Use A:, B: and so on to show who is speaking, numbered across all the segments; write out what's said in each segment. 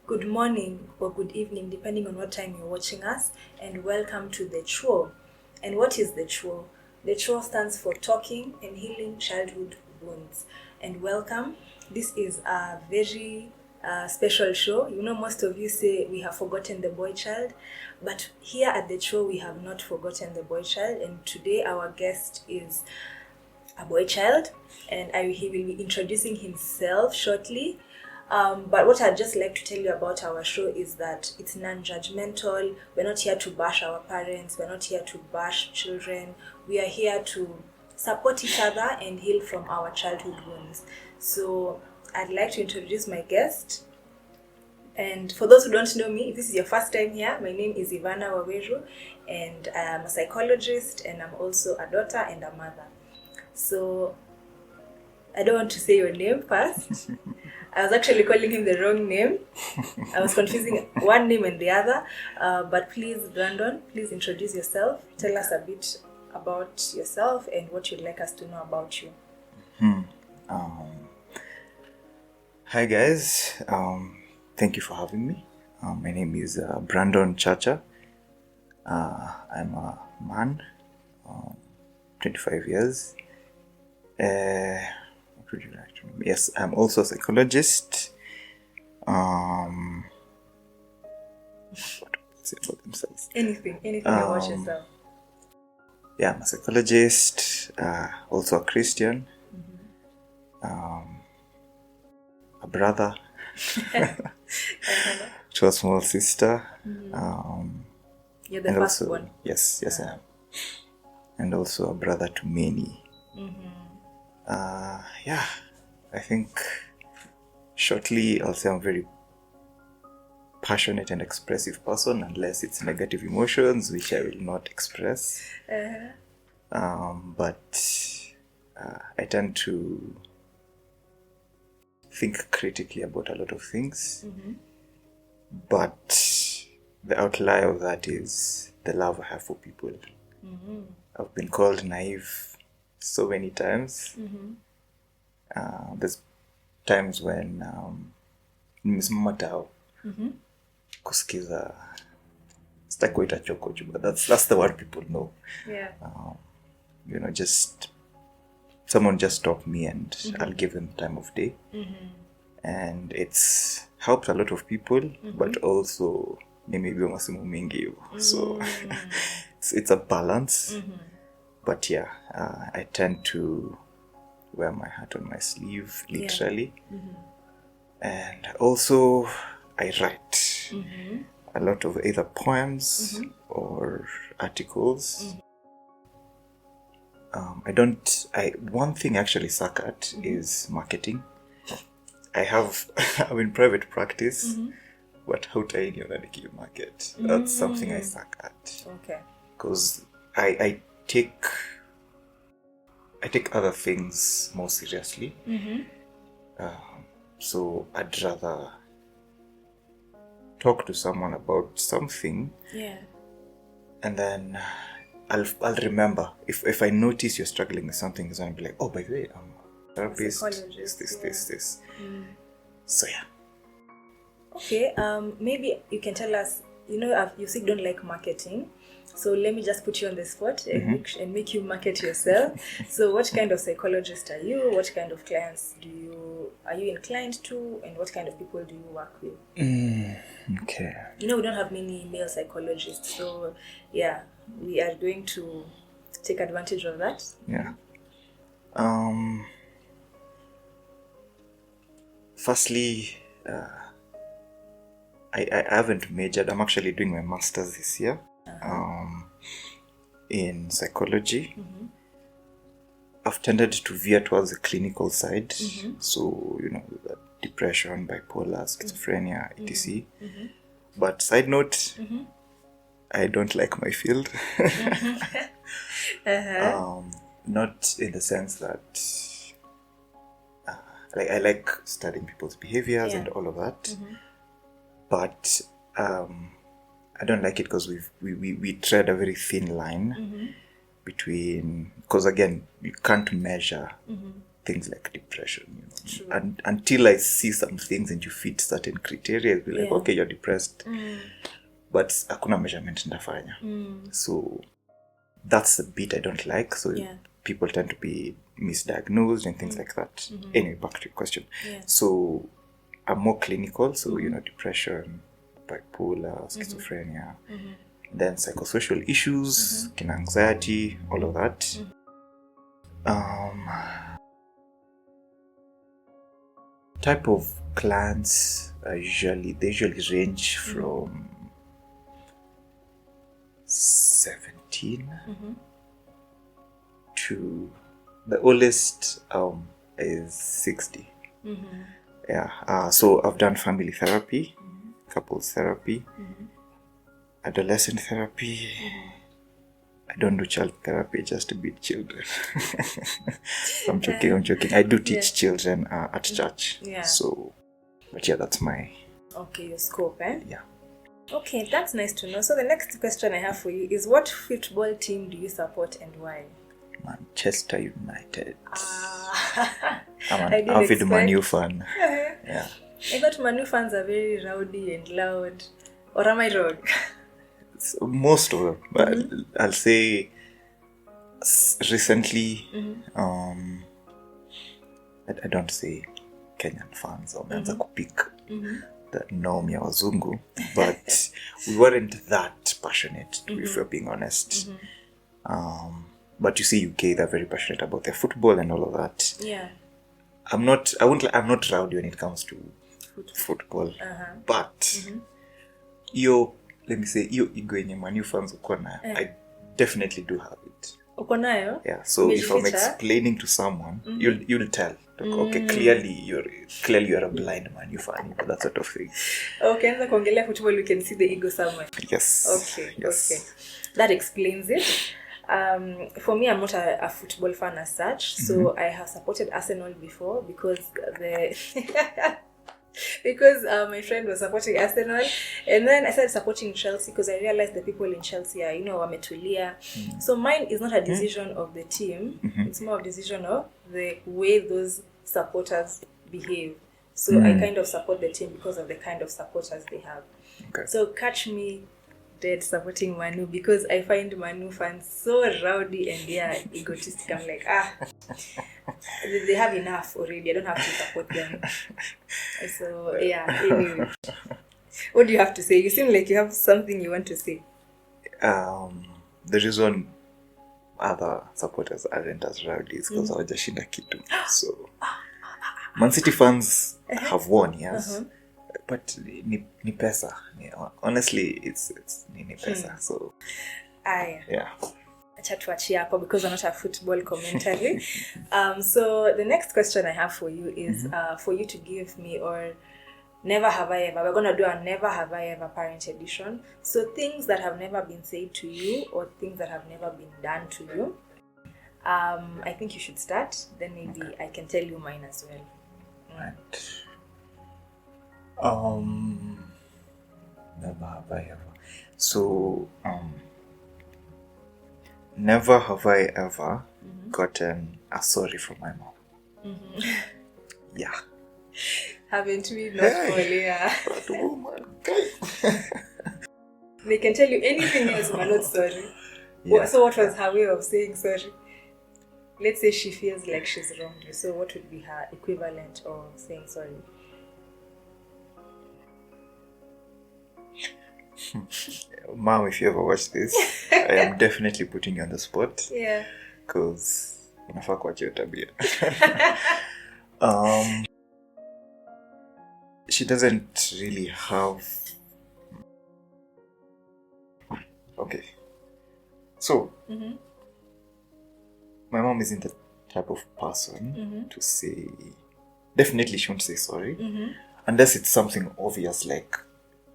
A: Good morning or good evening, depending on what time you're watching us, and welcome to the ChWo. And what is the ChWo? The ChWo stands for Talking and Healing Childhood Wounds. And welcome. This is a very special show. You know, most of you say we have forgotten the boy child, but here at the ChWo, we have not forgotten the boy child. And today, our guest is a boy child, and he will be introducing himself shortly. But what I'd just like to tell you about our show is that it's non-judgmental. We're not here to bash our parents. We're not here to bash children. We are here to support each other and heal from our childhood wounds. So I'd like to introduce my guest. And for those who don't know me, if this is your first time here, my name is Ivana Waweru, and I'm a psychologist, and I'm also a daughter and a mother. So I don't want to say your name first. I was actually calling him the wrong name. I was confusing one name and the other. But please, Brandon, please introduce yourself. Tell us a bit about yourself and what you'd like us to know about you.
B: Hi guys, thank you for having me. My name is Brandon Chacha. I'm a man, 25 years. What would you like to know? Yes, I'm also a psychologist. What do they say about themselves?
A: Anything about yourself.
B: Yeah, I'm a psychologist, also a Christian, a brother to a small sister.
A: You're the
B: and
A: first
B: also,
A: one.
B: Yes, I am. And also a brother to many. I think shortly I'll say I'm a very passionate and expressive person, unless it's negative emotions, which I will not express. But I tend to think critically about a lot of things. But the outlier of that is the love I have for people. I've been called naive so many times. There's times when nimesimama tao kusikiza sitaki kuita chokocho, but that's the word people know. Just someone just stop me and I'll give them time of day. And it's helped a lot of people, but also maybe masimu mingi. So it's a balance. But yeah, I tend to wear my heart on my sleeve, literally. And also I write a lot of either poems or articles. One thing I actually suck at is marketing. I'm in private practice, but how tiny you market? That's something I suck at.
A: Okay.
B: Because I take other things more seriously. So I'd rather talk to someone about something, and then I'll remember if I notice you're struggling with something, so I'll be like, oh, by the way, I'm a therapist. This. So yeah.
A: Okay. Maybe you can tell us. You say you don't like marketing. So let me just put you on the spot and make you market yourself. So what kind of psychologist are you? What kind of clients are you inclined to? And what kind of people do you work with?
B: Okay.
A: We don't have many male psychologists. So yeah, we are going to take advantage of that.
B: Yeah. Firstly, I haven't majored. I'm actually doing my master's this year. In psychology. I've tended to veer towards the clinical side. So, the depression, bipolar, schizophrenia, etc. But side note, I don't like my field. Not in the sense that I like studying people's behaviors and all of that. But I don't like it because we tread a very thin line between, because again, you can't measure things like depression.
A: True.
B: And until I see some things and you fit certain criteria, I'll be like, okay, you're depressed. But hakuna measurement ndafanya. So that's the bit I don't like. So people tend to be misdiagnosed and things like that. Anyway, back to your question. So I'm more clinical. So, depression, bipolar, schizophrenia, then psychosocial issues, anxiety, all of that. Type of clients they usually range from 17 to the oldest is 60. So I've done family therapy, couples therapy, adolescent therapy. I don't do child therapy just to beat children. I'm joking. I do teach children at church. So, but that's my...
A: Okay, your scope, eh?
B: Yeah.
A: Okay, that's nice to know. So the next question I have for you is, what football team do you support and why?
B: Manchester United.
A: I'm
B: an avid Manu fan.
A: Yeah. I thought Manu fans are very rowdy and loud. Or am I wrong?
B: Most of them. But I'll say recently, I don't say Kenyan fans or wameanza kupik that naomi ya wazungu, but we weren't that passionate, if we're being honest. But you see UK, they're very passionate about their football and all of that.
A: Yeah.
B: I'm not rowdy when it comes to football. But let me say, you yenye Manu fans uko nayo, I definitely do have it.
A: Uko nayo?
B: Yeah, so if I'm explaining to someone, you'll tell. Like, okay, clearly you're a blind Manu fan, that sort of thing.
A: Okay, anza kuongelea football, you can see the ego somewhere.
B: Yes.
A: Okay. That explains it. For me, I'm not a football fan as such, so I have supported Arsenal before because my friend was supporting Arsenal, and then I started supporting Chelsea because I realized the people in Chelsea are, wametulia. So mine is not a decision of the team, it's more of a decision of the way those supporters behave. So I kind of support the team because of the kind of supporters they have.
B: Okay.
A: So catch me dead supporting Manu because I find Manu fans so rowdy and egotistic. I'm like, they have enough already. I don't have to support them. So anyway. What do you have to say? You seem like you have something you want to say.
B: The reason other supporters aren't as rowdy is because hawajashinda kitu. So Man City fans have won, yes. But ni pesa. Honestly, it's ni pesa. So yeah.
A: Acha tuachie hapo because we're not a football commentary. So the next question I have for you is for you to give me or never have I ever. We're gonna do a never have I ever parent edition. So things that have never been said to you or things that have never been done to you. I think you should start. Then maybe I can tell you mine as well.
B: Right. Never have I ever. So, never have I ever gotten a sorry from my mom. Yeah.
A: Haven't we not They can tell you anything else but not sorry. Yeah. So what was her way of saying sorry? Let's say she feels like she's wronged you. So what would be her equivalent of saying sorry?
B: Mom, if you ever watch this, I am definitely putting you on the spot.
A: Yeah.
B: Because unafaa kuachia tabia. She doesn't really have... Okay. So, my mom isn't the type of person to say... Definitely she won't say sorry. Unless it's something obvious like...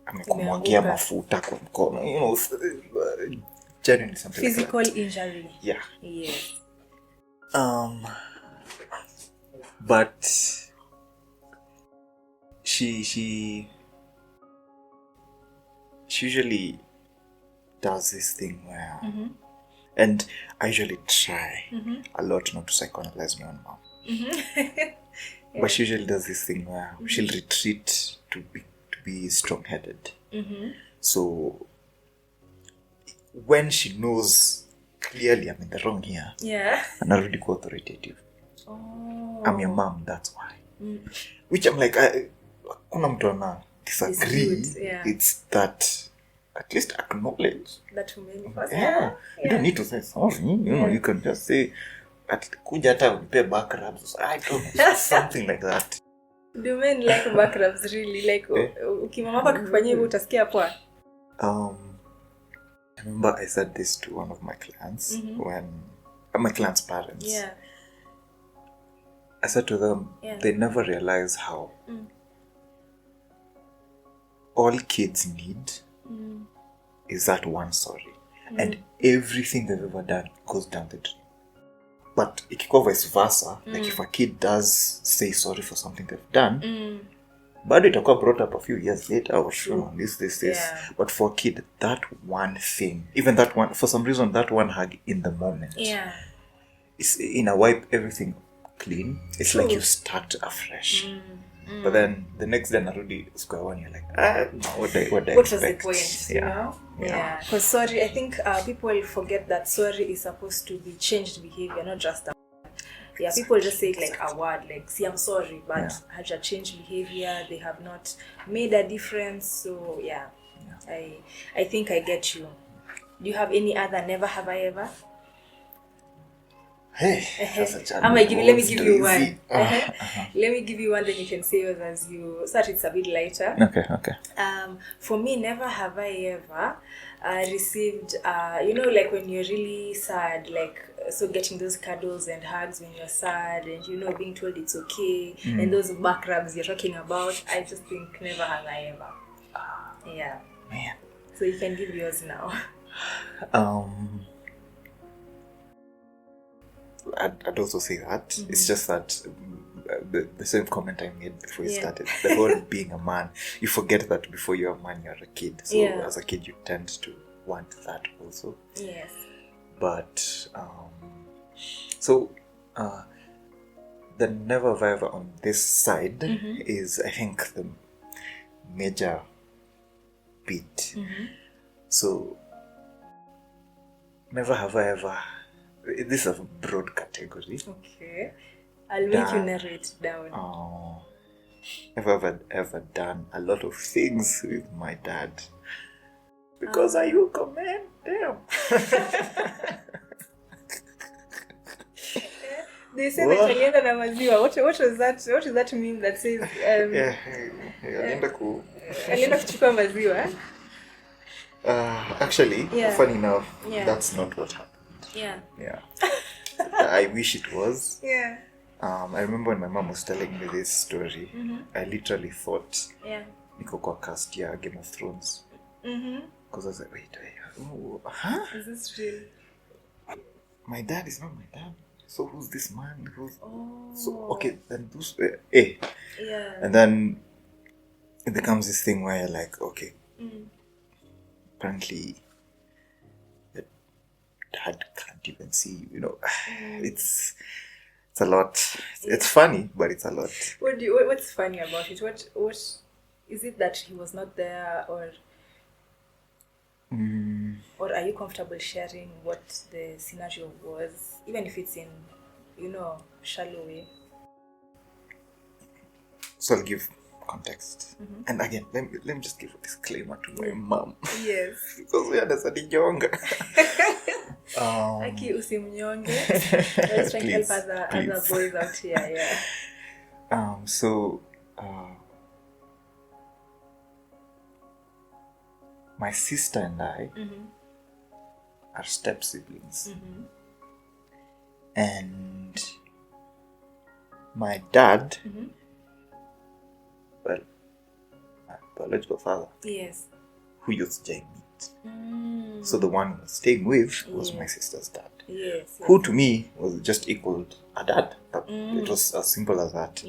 B: amekumwagia mafuta kwa mkono, genuinely something
A: physical
B: like that.
A: Injury.
B: Yeah.
A: Yes.
B: But she usually does this thing where and I usually try a lot not to psychoanalyze my own mom. But she usually does this thing where she'll retreat to be strong-headed. So when she knows clearly I'm in the wrong here, and I already go authoritative. I'm your mom, that's why. Which I'm like, kuna mtu ana disagree. It's that at least acknowledge
A: that for me first.
B: You don't need to say sorry. You know, you can just say kuja hata unipe back rubs. I don't know, something like that.
A: Do men like back rubs really? Like ukimama hapa kufanyia hivyo utasikia poa?
B: I remember I said this to one of my clients when my client's parents. I said to them, they never realize how all kids need is that one sorry. And everything they've ever done goes down the drain. But ikikuwa vice versa, like if a kid does say sorry for something they've done, bado itakuwa brought up a few years later, or sure, this. But for a kid, that one thing, even that one, for some reason, that one hug in the moment, it's in a wipe everything clean. It's like you start afresh. But then the next day, already square one, you're like, what was the point?
A: You know? Yeah. Because sorry, I think people forget that sorry is supposed to be changed behavior, not just a word. People just say it like a word, like, see, I'm sorry, but has a changed behavior, they have not made a difference. So I think I get you. Do you have any other never have I ever?
B: Hey,
A: let me give you one. Let me give you one, then you can say yours as you start. It's a bit lighter.
B: Okay.
A: For me, never have I ever received, like when you're really sad, like, so getting those cuddles and hugs when you're sad, and being told it's okay, and those back rubs you're talking about. I just think never have I ever.
B: Man.
A: So you can give yours now.
B: I'd also say that. It's just that the same comment I made before you started. The whole being a man, you forget that before you're a man, you're a kid. So as a kid, you tend to want that also.
A: Yes.
B: But, the never have I ever on this side is, I think, the major bit. So, never have I ever... This is a broad category.
A: Okay. I'll make you narrate down.
B: I've ever done a lot of things with my dad. Because I you commend them.
A: They say that alienda na maziwa. What was that? What does that mean that says alienda kuchukua maziwa?
B: Actually, funny enough, that's not what happened. Yeah. I wish it was. I remember when my mom was telling me this story, I literally thought niko kwa cast ya Game of Thrones. Because I was like, wait,
A: is this real?
B: My dad is not my dad. So who's this man? So okay, then those and then it becomes this thing where you're like, okay, apparently dad can't even see you. It's a lot. It's funny, but it's a lot.
A: What's funny about it? What is it that he was not there, or are you comfortable sharing what the scenario was, even if it's in shallow way?
B: So I'll give context. And again, let me just give a disclaimer to my mom.
A: Yes.
B: Because we understand jonga.
A: Aki usimnyonge. Let's try to help other boys out here.
B: So my sister and I are step siblings. And my dad, well, my biological father, who used to meet. So the one staying with was my sister's dad, who to me was just equaled a dad. It was as simple as that.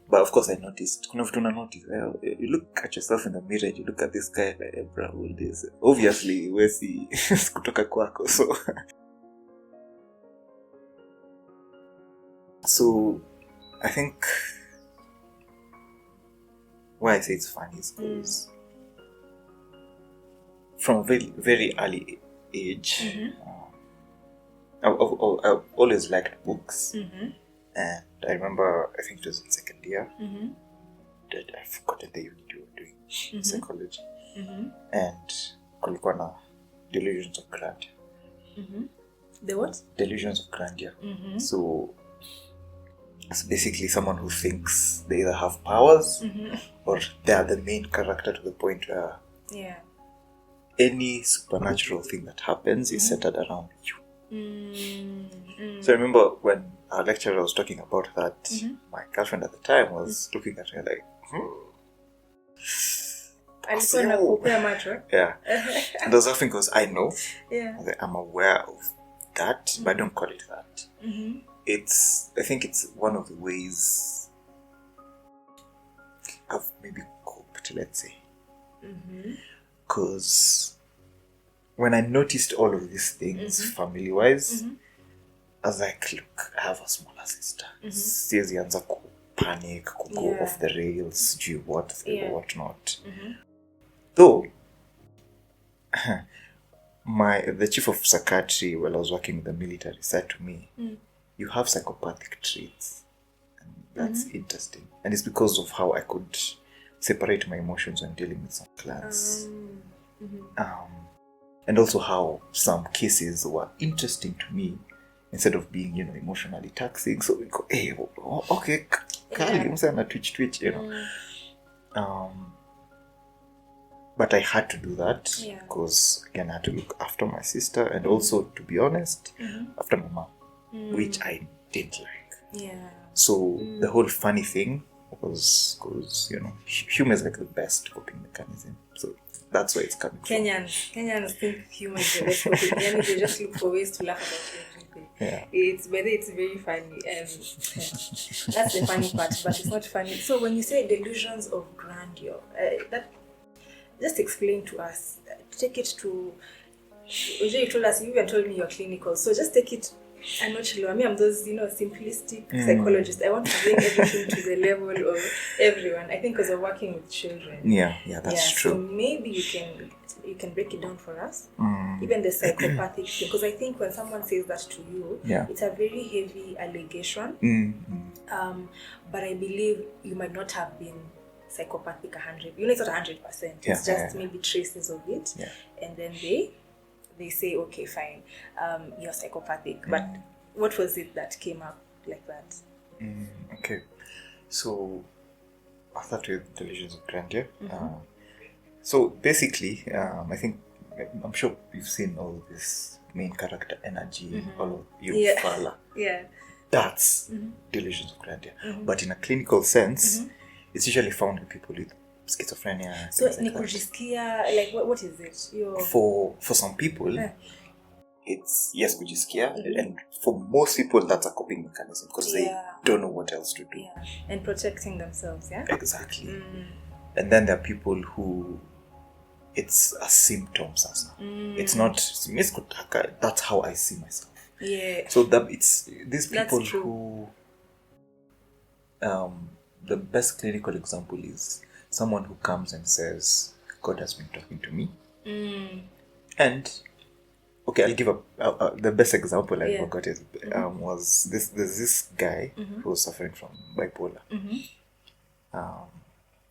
B: But of course I noticed, you look at yourself in the mirror, you look at this guy like, bro, all this. Obviously, wesi kutoka kwako. So I think why I say it's funny is because from a very, very early age, I've always liked books. And I remember, I think it was in second year, that I've forgotten the unit we were doing, psychology. And kulikuwa na delusions of grandeur.
A: The what?
B: Delusions of grandeur. So it's basically someone who thinks they either have powers or they are the main character to the point where any supernatural thing that happens is centered around you. So I remember when our lecturer was talking about that, my girlfriend at the time was looking at me like, yeah. And I was laughing because I know, I'm aware of that, but I don't call it that. I think it's one of the ways I've maybe coped, let's say. Because when I noticed all of these things, family-wise, I was like, look, I have a smaller sister. Siwezi anza panic, go off the rails, what not. Though, the chief of psychiatry, while I was working with the military, said to me, you have psychopathic traits. And that's interesting. And it's because of how I could separate my emotions when dealing with some clients. And also how some cases were interesting to me instead of being, emotionally taxing. So we go, hey, okay, Kali, twitch, but I had to do that because, again, I had to look after my sister and also, to be honest, after my mom, which I didn't like. So the whole funny thing was because, humor is like the best coping mechanism. So that's where it's coming from.
A: Kenyans think humor is the best coping mechanism. They just look for ways to laugh about everything. It's very funny. That's the funny part, but it's not funny. So when you say delusions of grandeur, just explain to us. Take it to. You told us, you even told me you're clinical. So just take it a notch lower. I'm those, simplistic psychologists. I want to bring everything to the level of everyone. I think because of working with children.
B: Yeah, that's true.
A: So maybe you can break it down for us. Even the psychopathic thing, because I think when someone says that to you, it's a very heavy allegation. But I believe you might not have been psychopathic 100. It's not 100%. It's just maybe traces of it, and then they say, okay, fine, you're psychopathic. But what was it that came up like that?
B: Okay, so I thought with delusions of grandeur. So basically, I'm sure you've seen all this main character energy, all of you, Fala. That's delusions of grandeur. But in a clinical sense, it's usually found in people with schizophrenia.
A: So nikujisikia, like what is it?
B: For some people, it's kujisikia, and for most people that's a coping mechanism because they don't know what else to do.
A: And protecting themselves,
B: Exactly. And then there are people who it's a symptom, sasa. It's not that's how I see myself. So that it's these people who the best clinical example is someone who comes and says, God has been talking to me. And, okay, I'll give the best example I ever got was there's this guy who was suffering from bipolar.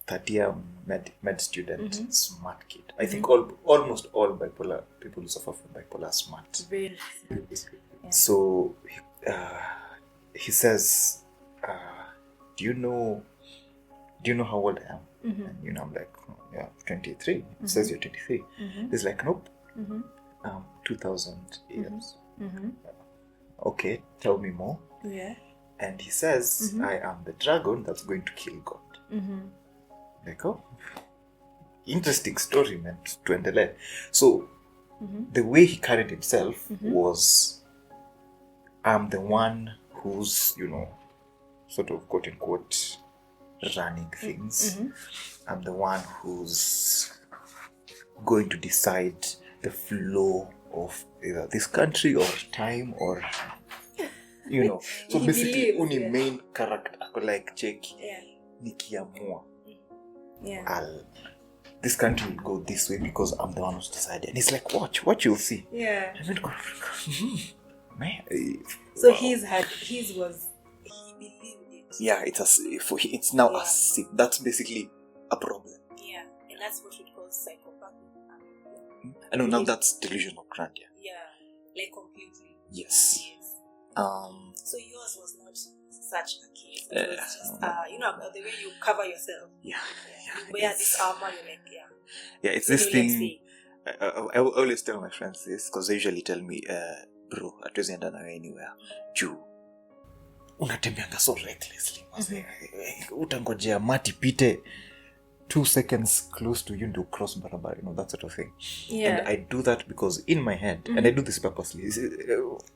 B: Third year med student, smart kid. I think almost all bipolar people who suffer from bipolar are smart.
A: Very smart.
B: So he says, do you know how old I am? And I'm like, 23. It says you're 23. He's like, nope. 2000 years. Okay, tell me more. And he says, I am the dragon that's going to kill God. Like, oh, interesting story, man. Tuendele. So the way he carried himself was, I'm the one who's, sort of quote unquote running things. I'm the one who's going to decide the flow of either this country or time or so basically only main character ako like check
A: Yeah.
B: nikiamua
A: Yeah.
B: this country will go this way because I'm the one who's decided. And it's like, watch you'll see.
A: Yeah.
B: And then man.
A: So
B: wow.
A: his was he believed it.
B: Yeah, it's now a sick. That's basically a problem.
A: Yeah, and that's what we call psychopathy.
B: I know now that's delusional grandeur.
A: Yeah, like completely.
B: Yes.
A: So yours was not such a case. It was just the way you cover yourself.
B: Yeah.
A: You wear this armor, you're like,
B: yeah, it's this thing. I always tell my friends this because they usually tell me, bro, hatuwezi enda nawe anywhere. Juu unatembeanga so recklessly. Utangojea mati pite 2 seconds close to you to cross barabara, that sort of thing.
A: Yeah.
B: And I do that because in my head, and I do this purposely.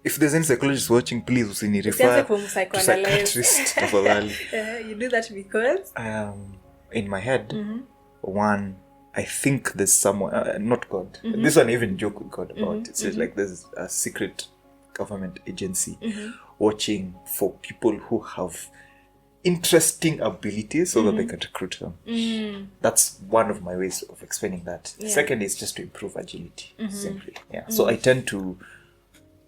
B: If there's any psychologist watching, please usini refer to psychiatrist.
A: You do that because
B: in my head, one, I think there's someone, not God. This one I even joke with God about. It's like there's a secret government agency watching for people who have interesting abilities so that they can recruit them. That's one of my ways of explaining that. Second is just to improve agility, simply. Yeah. So I tend to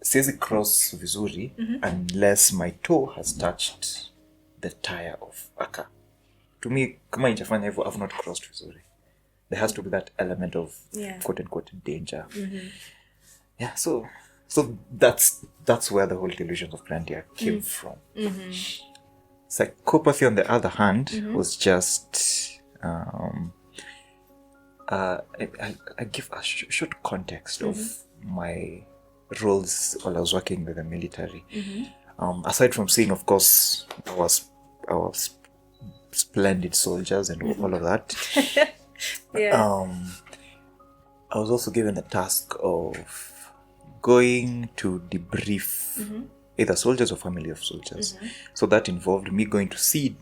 B: siwezi cross vizuri unless my toe has touched the tire of a car. To me, kama injafanya hivyo, I've not crossed vizuri. There has to be that element of quote unquote danger. Yeah. So that's where the whole delusion of grandeur came from. Psychopathy, on the other hand, was just I give a short context of my roles while I was working with the military. Aside from seeing, of course, our splendid soldiers and all of that, I was also given the task of going to debrief either soldiers or family of soldiers. So that involved me going to see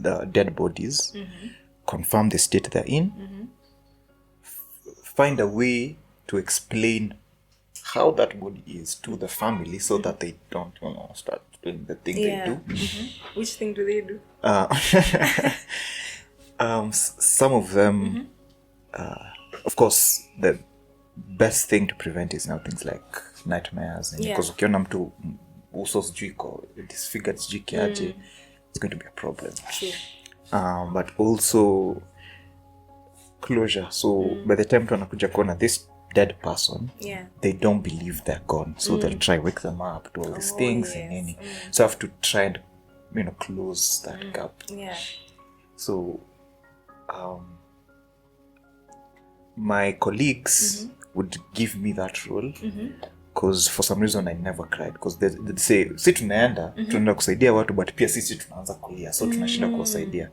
B: the dead bodies, confirm the state they're in, find a way to explain how that body is to the family so that they don't start doing the thing they do.
A: Which thing do they do?
B: Some of them, of course, the best thing to prevent is now things like nightmares. Because ukiona mtu uso sijui iko disfigured sijui kiaje, it's going to be a problem.
A: True.
B: But also closure. So by the time tunakuja kuona this dead person, they don't believe they're gone. So they'll try wake them up, do all these things and any. So I have to try and close that gap.
A: Yeah.
B: So my colleagues would give me that role because for some reason I never cried because they'd say si tunaenda kusaidia watu but pia sisi tunaanza kulia so tunashinda kuwasaidia.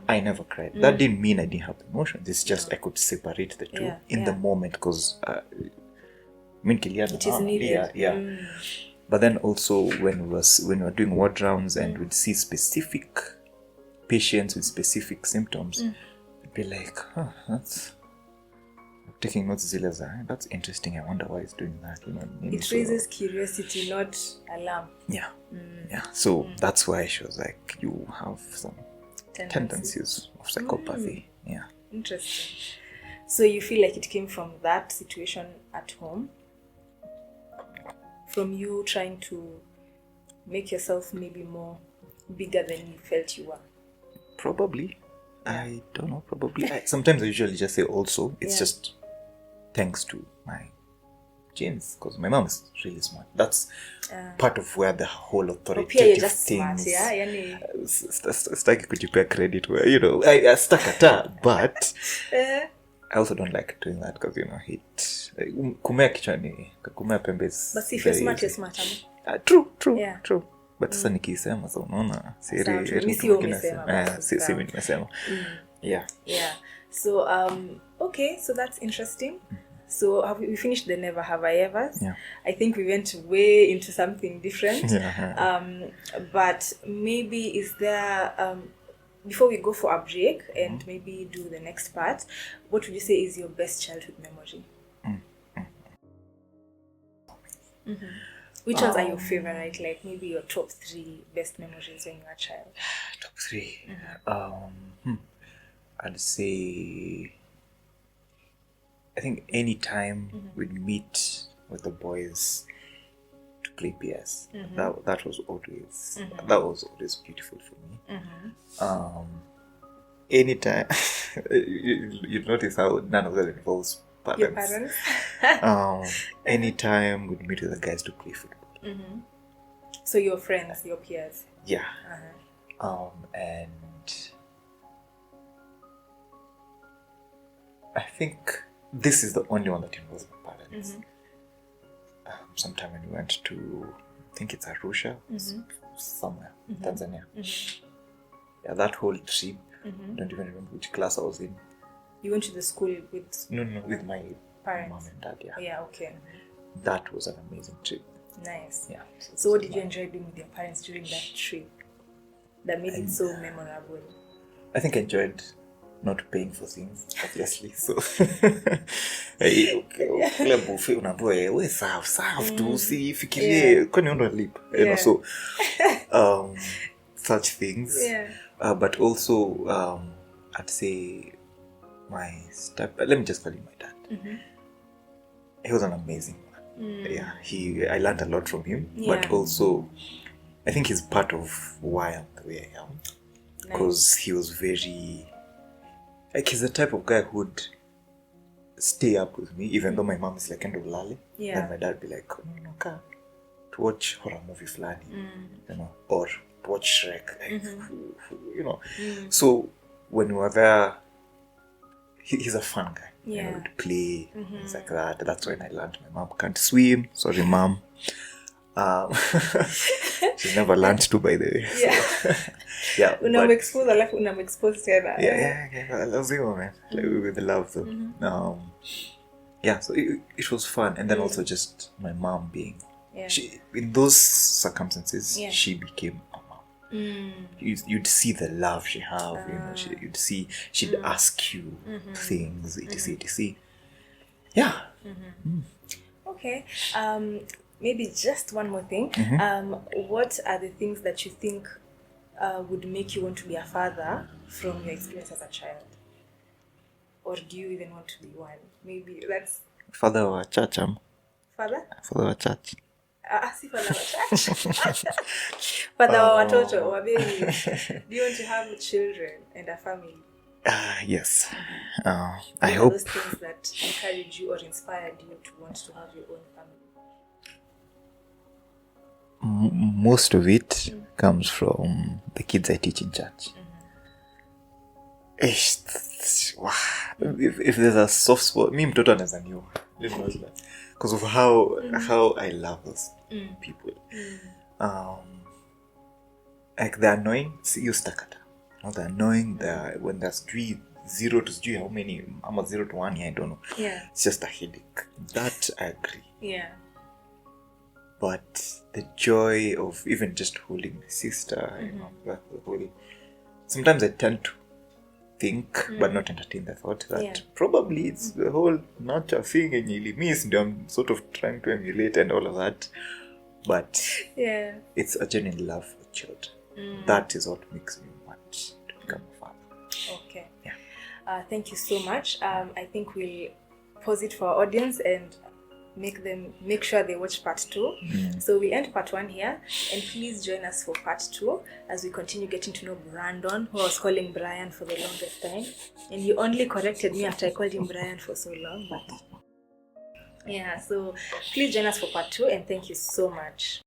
B: I never cried. That didn't mean I didn't have emotions. It's just I could separate the two in the moment because it
A: is needed.
B: But then also when we were doing ward rounds and we'd see specific patients with specific symptoms, I'd be like, that's taking notes. That's interesting. I wonder why he's doing that.
A: It raises curiosity, not alarm.
B: Yeah. So that's why she was like, you have some tendencies of psychopathy. Yeah.
A: Interesting. So you feel like it came from that situation at home, from you trying to make yourself maybe more bigger than you felt you were?
B: Probably. I don't know. Probably. Sometimes I usually just say also. It's just thanks to my genes because my mom is really smart. That's part of where the whole authoritative things. Staki kujipea credit where I stuck at her, but I also don't like doing that because kumea kichwani, kumea pembe is.
A: But if you're smart, you're smart.
B: True. But sasa nikisema so unaona sisi nimesema. Yeah.
A: So okay, so that's interesting. So have we finished the never have I evers?
B: Yeah.
A: I think we went way into something different. But maybe is there before we go for a break and maybe do the next part, what would you say is your best childhood memory? Which ones are your favorite? Like maybe your top 3 best memories when you were a child?
B: Top 3. I'd say, I think any time we'd meet with the boys to play PS, that was always beautiful for me. Anytime, you notice how none of that involves parents.
A: Your parents?
B: Anytime we'd meet with the guys to play football.
A: So your friends, your peers?
B: Yeah. And I think this is the only one that involves my parents. Sometime when we went to, I think it's Arusha, somewhere, Tanzania. Yeah, that whole trip, I don't even remember which class I was in.
A: You went to the school with...
B: No, with my
A: parents?
B: mom and dad, yeah.
A: Yeah, okay.
B: That was an amazing trip.
A: Nice.
B: Yeah.
A: So what did you enjoy doing with your parents during that trip that made it so memorable?
B: I think I enjoyed not paying for things, obviously. So, kule buffet unaambiwa we serve tu usifikirie kwani ndo lip. You know, so such things. Yeah. But also I'd say let me just call him my dad. He was an amazing man. Yeah, I learned a lot from him. But also I think he's part of why I'm the way I am. Because he was very, like, he's the type of guy who would stay up with me even though my mom is like end of lali. And my dad would be like, no, to watch horror movie flani, you know, or to watch Shrek, like, you know. So when we were there, he's a fun guy. You know, would play, things like that. That's when I learned my mom can't swim. Sorry, mom. She's never learned to, by the way. So, yeah. Yeah. I love you, man. Like, with the love, though. Yeah, so it was fun. And then also just my mom being... She, in those circumstances, she became a mom. You'd see the love she have, you know. She'd ask you things, etc. Yeah.
A: Okay. Maybe just one more thing. What are the things that you think would make you want to be a father from your experience as a child? Or do you even want to be one? Maybe that's...
B: Father wa church,
A: Father?
B: Father wa church.
A: Si father wa church. Father wa watoto, wa baby. Do you want to have children and a family?
B: Yes.
A: I hope... those things that encourage you or inspired you to want to have your own family?
B: Most of it comes from the kids I teach in church. If there's a soft spot, me mtoto anaweza niua, because of how I love those people. Like they're annoying. You stakata. They're annoying. When there's 0 to how many? I'm at 0 to 1. I don't know.
A: Yeah.
B: It's just a headache. That I agree.
A: Yeah.
B: But the joy of even just holding my sister, you know, sometimes I tend to think, but not entertain the thought that probably it's the whole nurture thing and you miss, and I'm sort of trying to emulate and all of that. But it's a genuine love for children. That is what makes me want to become a father.
A: Okay.
B: Yeah.
A: Thank you so much. I think we'll pause it for our audience and make sure they watch part 2. So we end part 1 here, and please join us for part 2 as we continue getting to know Brandon, who I was calling Brian for the longest time, and you only corrected me after I called him Brian for so long. But yeah, so please join us for part 2, and thank you so much.